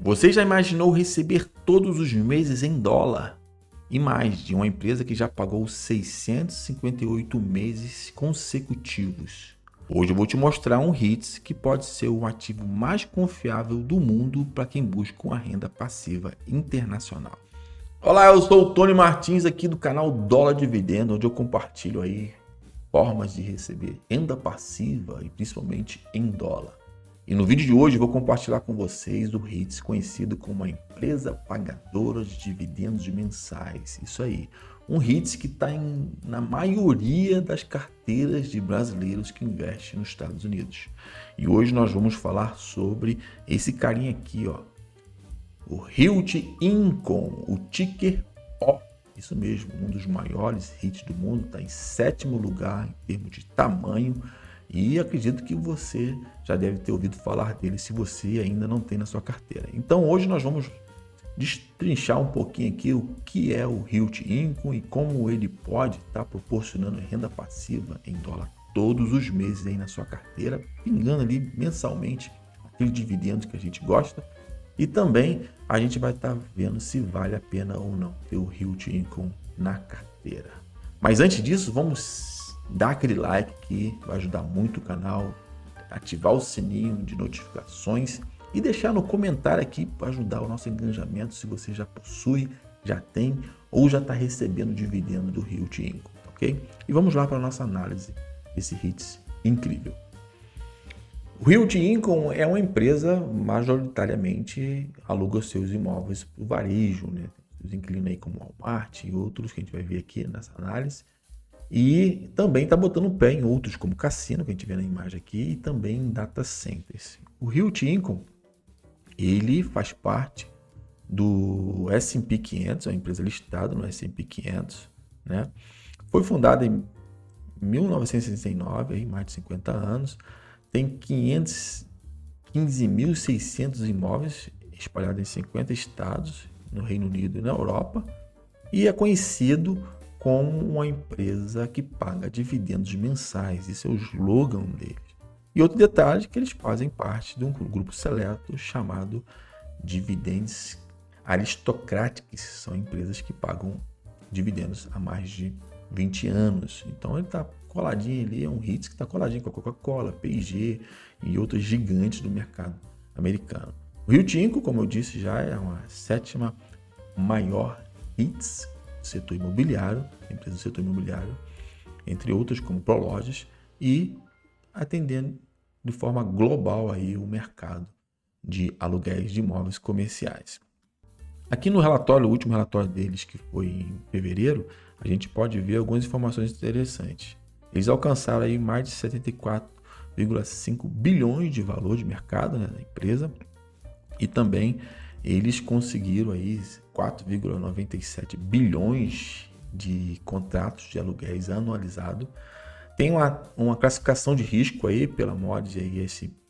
Você já imaginou receber todos os meses em dólar? E mais, de uma empresa que já pagou 658 meses consecutivos. Hoje eu vou te mostrar um REITs que pode ser o ativo mais confiável do mundo para quem busca uma renda passiva internacional. Olá, eu sou o Tony Martins aqui do canal Dólar Dividendo, onde eu compartilho aí formas de receber renda passiva e principalmente em dólar. E no vídeo de hoje eu vou compartilhar com vocês o REITs, conhecido como uma empresa pagadora de dividendos mensais. Isso aí, um REITs que está na maioria das carteiras de brasileiros que investem nos Estados Unidos. E hoje nós vamos falar sobre esse carinha aqui, ó, o Realty Income, o ticker O. Isso mesmo, um dos maiores REITs do mundo, está em 7º lugar em termos de tamanho. E acredito que você já deve ter ouvido falar dele se você ainda não tem na sua carteira. Então hoje nós vamos destrinchar um pouquinho aqui o que é o Realty Income e como ele pode estar proporcionando renda passiva em dólar todos os meses aí na sua carteira, pingando ali mensalmente aqueles dividendos que a gente gosta. E também a gente vai estar vendo se vale a pena ou não ter o Realty Income na carteira. Mas antes disso, vamos dar aquele like que vai ajudar muito o canal, ativar o sininho de notificações e deixar no comentário aqui para ajudar o nosso engajamento se você já possui, já tem ou já está recebendo dividendo do Realty Income, ok? E vamos lá para a nossa análise desse REITs incrível. O Realty Income é uma empresa majoritariamente aluga seus imóveis para o varejo, né? Os inquilinos aí como Walmart e outros que a gente vai ver aqui nessa análise. E também está botando o pé em outros, como cassino, que a gente vê na imagem aqui, e também em data centers. O Realty Income, ele faz parte do S&P 500, é uma empresa listada no S&P 500, né? Foi fundada em 1969, aí, mais de 50 anos, tem 515.600 imóveis espalhados em 50 estados, no Reino Unido e na Europa, e é conhecido como uma empresa que paga dividendos mensais. Isso é o slogan deles. E outro detalhe é que eles fazem parte de um grupo seleto chamado Dividends Aristocrats. São empresas que pagam dividendos há mais de 20 anos. Então ele está coladinho ali, é um REITs que está coladinho com a Coca-Cola, P&G e outros gigantes do mercado americano. O Realty Income, como eu disse, já é uma 7ª maior REITs setor imobiliário, empresa do setor imobiliário, entre outras como Prologis, e atendendo de forma global aí o mercado de aluguéis de imóveis comerciais. Aqui no relatório, o último relatório deles, que foi em fevereiro, a gente pode ver algumas informações interessantes. Eles alcançaram aí mais de 74,5 bilhões de valor de mercado, né, da empresa, e também eles conseguiram aí 4,97 bilhões de contratos de aluguéis anualizados. Tem uma classificação de risco aí pela Moody's e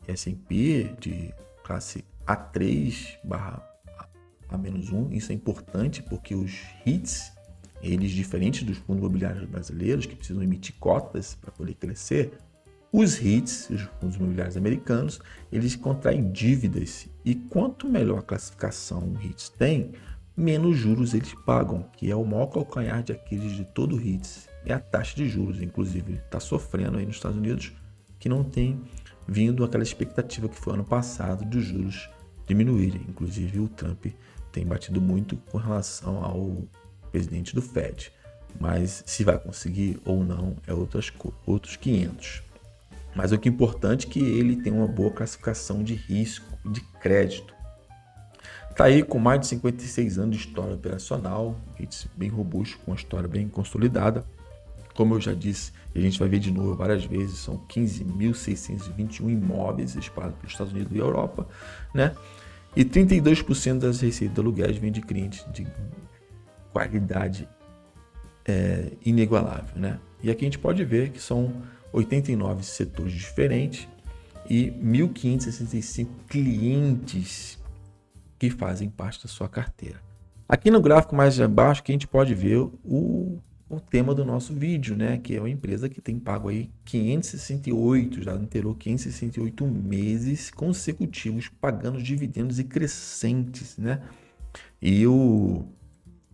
S&P de classe A3/A-1. Isso é importante porque os REITs, eles diferentes dos fundos imobiliários brasileiros que precisam emitir cotas para poder crescer, os REITs, os fundos imobiliários americanos, eles contraem dívidas e quanto melhor a classificação o REITs tem, menos juros eles pagam, que é o maior calcanhar de Aquiles de todo o REITs, é a taxa de juros. Inclusive, está sofrendo aí nos Estados Unidos que não tem vindo aquela expectativa que foi ano passado dos juros diminuírem. Inclusive, o Trump tem batido muito com relação ao presidente do Fed, mas se vai conseguir ou não é outros 500. Mas o que é importante é que ele tem uma boa classificação de risco e de crédito. Está aí com mais de 56 anos de história operacional, bem robusto, com uma história bem consolidada. Como eu já disse, e a gente vai ver de novo várias vezes, são 15.621 imóveis espalhados pelos Estados Unidos e Europa, né? E 32% das receitas de aluguéis vêm de clientes de qualidade inigualável, né? E aqui a gente pode ver que são 89 setores diferentes e 1.565 clientes que fazem parte da sua carteira. Aqui no gráfico mais abaixo que a gente pode ver o o tema do nosso vídeo, né? Que é uma empresa que tem pago aí 568, já inteirou 568 meses consecutivos pagando dividendos e crescentes, né? E o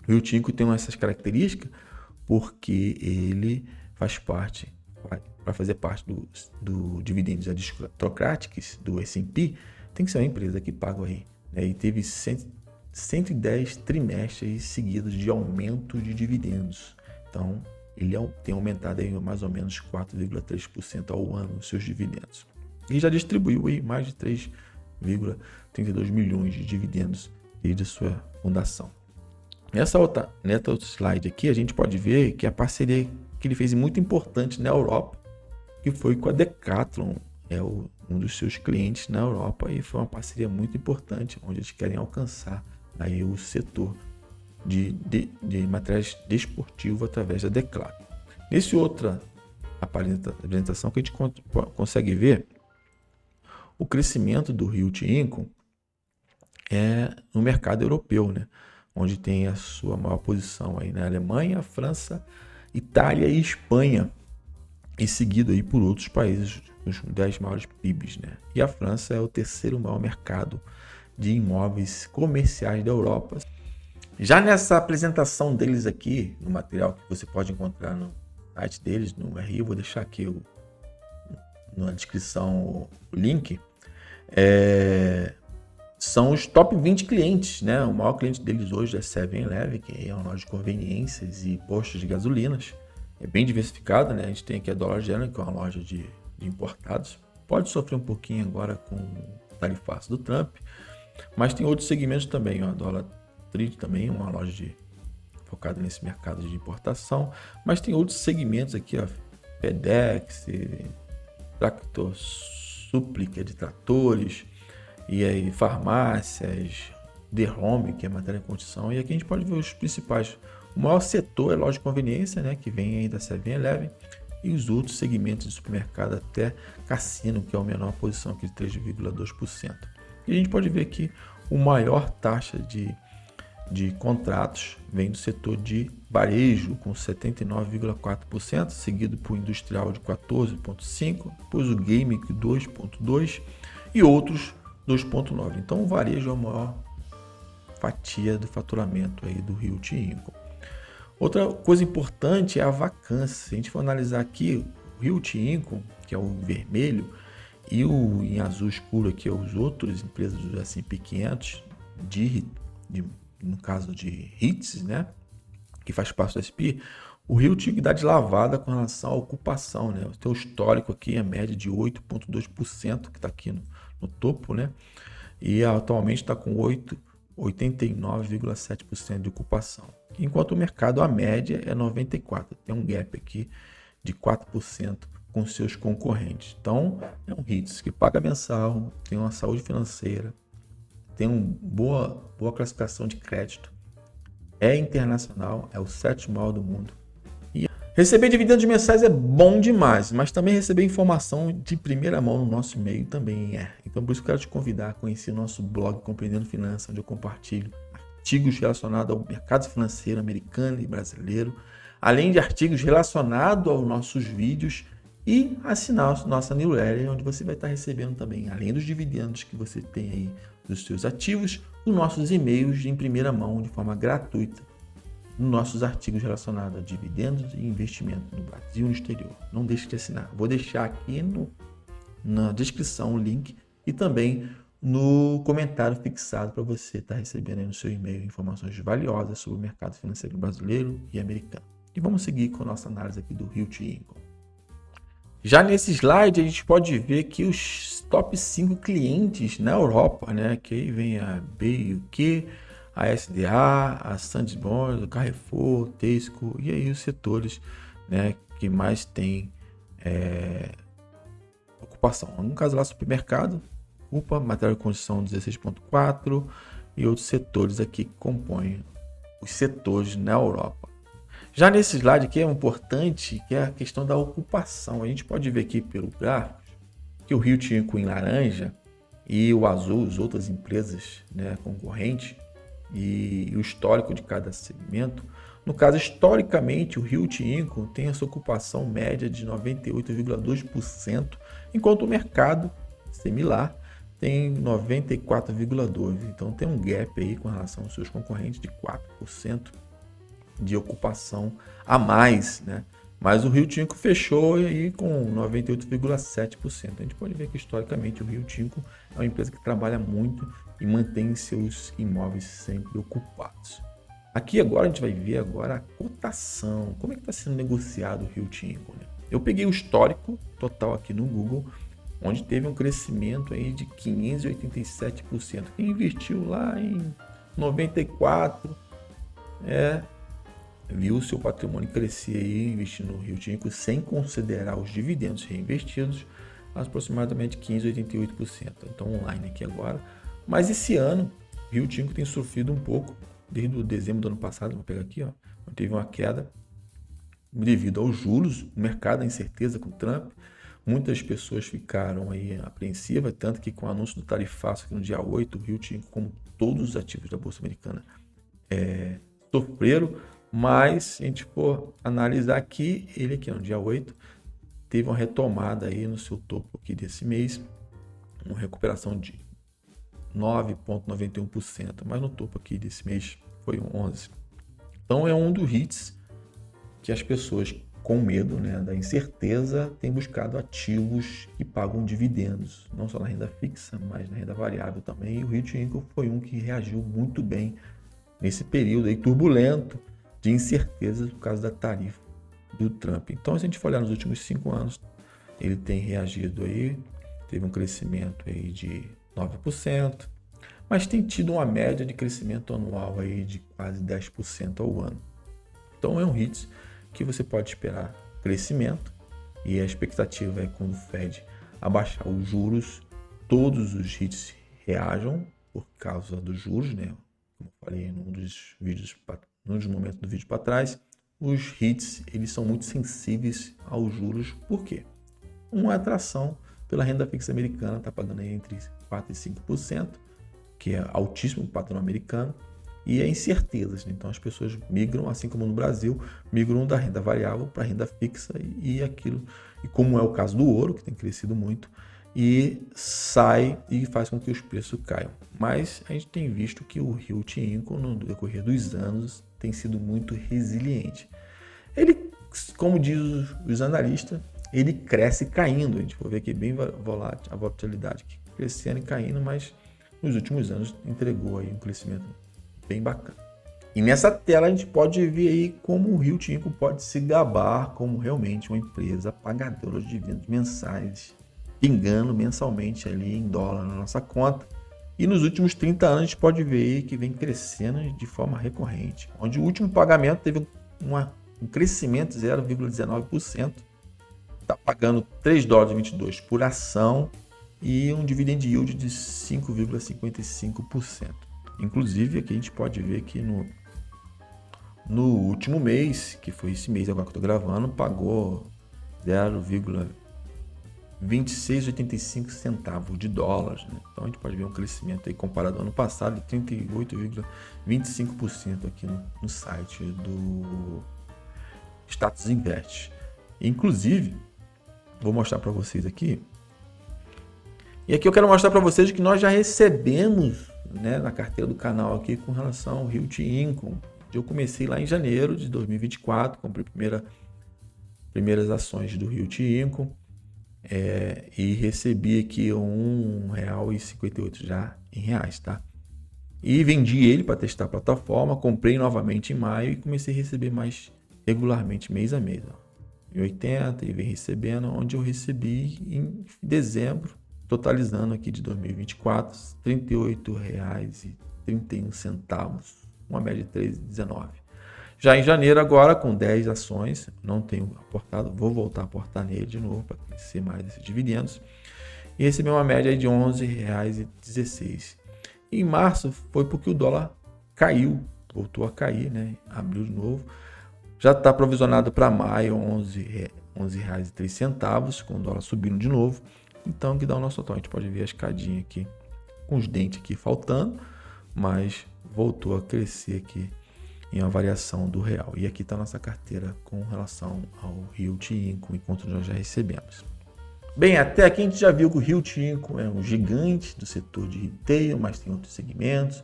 Rio Tinto tem essas características porque ele faz parte, para fazer parte do dividendos aristocráticos do S&P, tem que ser uma empresa que paga aí, né? E teve 110 trimestres seguidos de aumento de dividendos. Então, ele tem aumentado aí mais ou menos 4,3% ao ano os seus dividendos. E já distribuiu aí mais de 3,32 milhões de dividendos desde a sua fundação. Nessa outro slide aqui, a gente pode ver que a parceria que ele fez muito importante na Europa, que foi com a Decathlon, um dos seus clientes na Europa, e foi uma parceria muito importante, onde eles querem alcançar aí o setor de materiais desportivos através da Decathlon. Nesse outra apresentação que a gente consegue ver o crescimento do Rio Tinto no mercado europeu, né? Onde tem a sua maior posição aí na Alemanha, França, Itália e Espanha, e seguido aí por outros países, os 10 maiores PIBs, né? E a França é o terceiro maior mercado de imóveis comerciais da Europa. Já nessa apresentação deles aqui, no material que você pode encontrar no site deles, no RI, eu vou deixar aqui na descrição o link, são os top 20 clientes, né? O maior cliente deles hoje é 7-Eleven, que é uma loja de conveniências e postos de gasolinas. É bem diversificado, né? A gente tem aqui a Dollar General, que é uma loja de importados. Pode sofrer um pouquinho agora com o tarifaço do Trump, mas tem outros segmentos também. A Dollar Tree também, uma loja focada nesse mercado de importação. Mas tem outros segmentos aqui, ó, FedEx, Tractor Supply, que é de tratores, e aí farmácias, The Home, que é matéria de construção. E aqui a gente pode ver os principais. O maior setor é loja de conveniência, né, que vem aí da 7-Eleven, e os outros segmentos de supermercado até cassino, que é a menor posição aqui de 3,2%. E a gente pode ver que o maior taxa de contratos vem do setor de varejo, com 79,4%, seguido por industrial de 14,5%, depois o game 2,2% e outros 2,9%. Então o varejo é a maior fatia do faturamento aí do Rio Tinto. Outra coisa importante é a vacância. Se a gente for analisar aqui, o Rio Tinto, que é o vermelho, e o em azul escuro aqui, os outros empresas do S&P 500, no caso de REITs, né, que faz parte do S&P, o Rio Tinto dá de lavada com relação à ocupação, né? O seu histórico aqui é a média de 8,2%, que está aqui no topo, né? E atualmente está com 89,7% de ocupação. Enquanto o mercado, a média é 94%. Tem um gap aqui de 4% com seus concorrentes. Então, é um REITs que paga mensal, tem uma saúde financeira, tem uma boa classificação de crédito, é internacional, é o 7º maior do mundo. E receber dividendos mensais é bom demais, mas também receber informação de primeira mão no nosso e-mail também é. Então, por isso eu quero te convidar a conhecer o nosso blog Compreendendo Finanças, onde eu compartilho artigos relacionados ao mercado financeiro americano e brasileiro, além de artigos relacionados aos nossos vídeos, e assinar a nossa newsletter, onde você vai estar recebendo também, além dos dividendos que você tem aí dos seus ativos, os nossos e-mails em primeira mão, de forma gratuita, nos nossos artigos relacionados a dividendos e investimento no Brasil e no exterior. Não deixe de assinar. Vou deixar aqui na descrição o link e também no comentário fixado para você estar recebendo aí no seu e-mail informações valiosas sobre o mercado financeiro brasileiro e americano. E vamos seguir com a nossa análise aqui do Rio Tinto. Já nesse slide, a gente pode ver que os top 5 clientes na Europa, né? Que aí vem a BUQ, a SDA, a Sainsbury's, o Carrefour, Tesco, e aí os setores, né, que mais tem ocupação. No caso lá, supermercado, ocupa, material de construção 16,4%, e outros setores aqui que compõem os setores na Europa. Já nesse slide aqui é importante, que é a questão da ocupação. A gente pode ver aqui pelo gráfico que o Rio Tinto em laranja e o azul, as outras empresas, né, concorrentes, e o histórico de cada segmento No caso, historicamente, o Rio Tinto tem essa ocupação média de 98,2%, enquanto o mercado similar tem 94,2%. Então tem um gap aí com relação aos seus concorrentes de 4% de ocupação a mais, né? Mas o Rio Tinto fechou aí com 98,7%. A gente pode ver que historicamente o Rio Tinto é uma empresa que trabalha muito e mantém seus imóveis sempre ocupados. Aqui agora a gente vai ver agora a cotação, como é que está sendo negociado o Rio Tinto, né? Eu peguei o histórico total aqui no Google, onde teve um crescimento aí de 587%. Quem investiu lá em 94, viu seu patrimônio crescer aí investindo no Rio Tinto sem considerar os dividendos reinvestidos, aproximadamente 15,88%. Então online aqui agora. Mas esse ano, o Rio Tinto tem sofrido um pouco, desde o dezembro do ano passado, vou pegar aqui, ó, teve uma queda devido aos juros, o mercado, a incerteza com o Trump. Muitas pessoas ficaram aí apreensivas, tanto que com o anúncio do tarifaço aqui no dia 8, o Rio Tinto, como todos os ativos da Bolsa Americana, sofreram. Mas, se a gente for analisar aqui, ele aqui no dia 8 teve uma retomada aí no seu topo aqui desse mês, uma recuperação de 9,91%, mas no topo aqui desse mês foi 11%. Então é um dos REITs que as pessoas com medo, né, da incerteza têm buscado ativos que pagam dividendos, não só na renda fixa, mas na renda variável também. E o Rio Tinto foi um que reagiu muito bem nesse período aí turbulento de incertezas por causa da tarifa do Trump. Então, se a gente for olhar nos últimos 5 anos, ele tem reagido aí, teve um crescimento aí de 9%, mas tem tido uma média de crescimento anual aí de quase 10% ao ano. Então, é um REIT que você pode esperar crescimento, e a expectativa é quando o Fed abaixar os juros, todos os REITs reajam por causa dos juros, né? Como eu falei num dos momentos do vídeo para trás, os REITs eles são muito sensíveis aos juros. Por quê? Uma atração pela renda fixa americana está pagando aí entre 4% e 5%, que é altíssimo para o padrão americano, e é incertezas, né? Então as pessoas migram, assim como no Brasil, migram da renda variável para a renda fixa e como é o caso do ouro, que tem crescido muito, e sai e faz com que os preços caiam. Mas a gente tem visto que o Rio Tinto, no decorrer dos anos, tem sido muito resiliente. Ele, como diz os analistas, ele cresce caindo. A gente pode ver aqui bem volátil, a volatilidade aqui, crescendo e caindo, mas nos últimos anos entregou aí um crescimento bem bacana. E nessa tela a gente pode ver aí como o Rio Tinto pode se gabar como realmente uma empresa pagadora de dividendos mensais, pingando mensalmente ali em dólar na nossa conta. E nos últimos 30 anos a gente pode ver que vem crescendo de forma recorrente, onde o último pagamento teve um crescimento de 0,19%, está pagando $3,22 por ação e um dividend yield de 5,55%. Inclusive aqui a gente pode ver que no último mês, que foi esse mês agora que eu estou gravando, pagou 0,2685 centavos de dólares, né? Então a gente pode ver um crescimento aí comparado ao ano passado de 38,25% aqui no site do Status Invest. Inclusive, vou mostrar para vocês aqui. E aqui eu quero mostrar para vocês que nós já recebemos, né, na carteira do canal aqui com relação ao Rio Tinto. Eu comecei lá em janeiro de 2024, comprei primeiras ações do Rio Tinto. E recebi aqui R$1,58 já em reais, tá? E vendi ele para testar a plataforma, comprei novamente em maio e comecei a receber mais regularmente, mês a mês. Em 80 e vem recebendo, onde eu recebi em dezembro, totalizando aqui de 2024, R$38,31, uma média de 3,19. Já em janeiro agora, com 10 ações, não tenho aportado, vou voltar a aportar nele de novo para crescer mais esses dividendos. E recebi uma média de R$11,16. Em março foi porque o dólar caiu, voltou a cair, né? Abriu de novo. Já está provisionado para maio R$11,03, com o dólar subindo de novo. Então, que dá o nosso total. A gente pode ver a escadinha aqui, com os dentes aqui faltando, mas voltou a crescer aqui em uma variação do real. E aqui está a nossa carteira com relação ao Realty Income, enquanto nós já recebemos. Bem, até aqui a gente já viu que o Realty Income é um gigante do setor de retail, mas tem outros segmentos,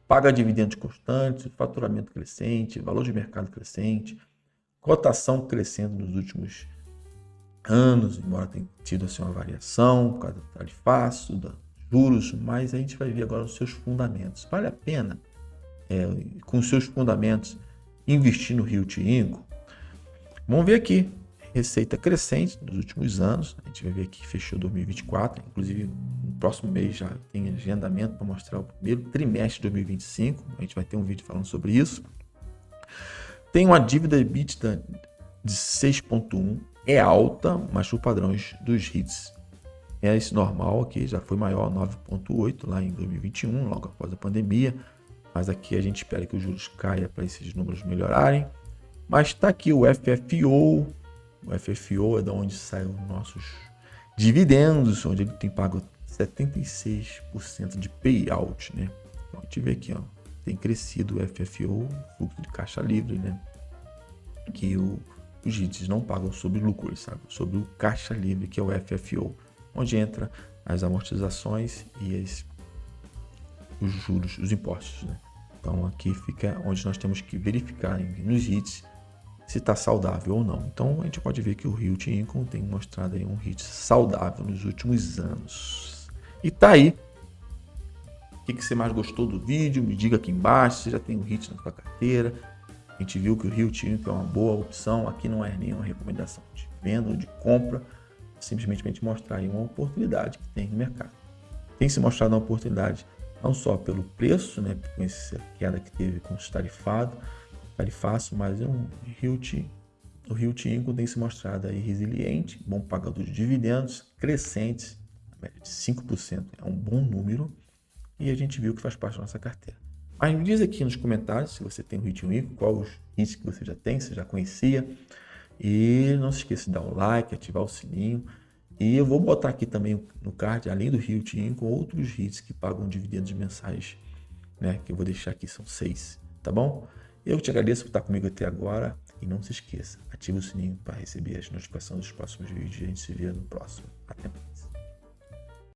paga dividendos constantes, faturamento crescente, valor de mercado crescente, cotação crescendo nos últimos anos, embora tenha tido assim, uma variação por causa do tarifaço, dos juros, mas a gente vai ver agora os seus fundamentos. Vale a pena, com os seus fundamentos, investir no Realty Income? Vamos ver aqui. Receita crescente nos últimos anos. A gente vai ver aqui que fechou 2024. Inclusive, no próximo mês já tem agendamento para mostrar o primeiro trimestre de 2025. A gente vai ter um vídeo falando sobre isso. Tem uma dívida EBITDA de 6,1. É alta, mas por padrões dos REITs é esse normal aqui. Já foi maior, 9,8 lá em 2021, logo após a pandemia. Mas aqui a gente espera que os juros caia para esses números melhorarem. Mas está aqui o FFO. O FFO é de onde saem os nossos dividendos, onde ele tem pago 76% de payout, né? Então a gente vê aqui, ó, tem crescido o FFO, fluxo de caixa livre, né? Que os REITs não pagam sobre lucro, eles pagam sobre o caixa livre, que é o FFO, onde entra as amortizações e os juros, os impostos, né? Então aqui fica onde nós temos que verificar nos REITs se está saudável ou não. Então a gente pode ver que o Realty Income tem mostrado aí um REIT saudável nos últimos anos. E tá aí. O que você mais gostou do vídeo? Me diga aqui embaixo. Você já tem um REIT na sua carteira. A gente viu que o Realty Income é uma boa opção. Aqui não é nenhuma recomendação de venda ou de compra. Simplesmente para a gente mostrar aí uma oportunidade que tem no mercado. Tem se mostrado uma oportunidade não só pelo preço, né, com essa queda que teve com os tarifaço, mas o Realty Income tem se mostrado aí resiliente, bom pagador de dividendos, crescentes, a média de 5%, é um bom número, e a gente viu que faz parte da nossa carteira. Mas me diz aqui nos comentários se você tem o Realty Income, qual os REITs que você já tem, se já conhecia, e não se esqueça de dar o like, ativar o sininho, e eu vou botar aqui também no card, além do Realty Income, outros REITs que pagam dividendos mensais, né, que eu vou deixar aqui, são 6, tá bom? Eu te agradeço por estar comigo até agora e não se esqueça, ative o sininho para receber as notificações dos próximos vídeos e a gente se vê no próximo. Até mais.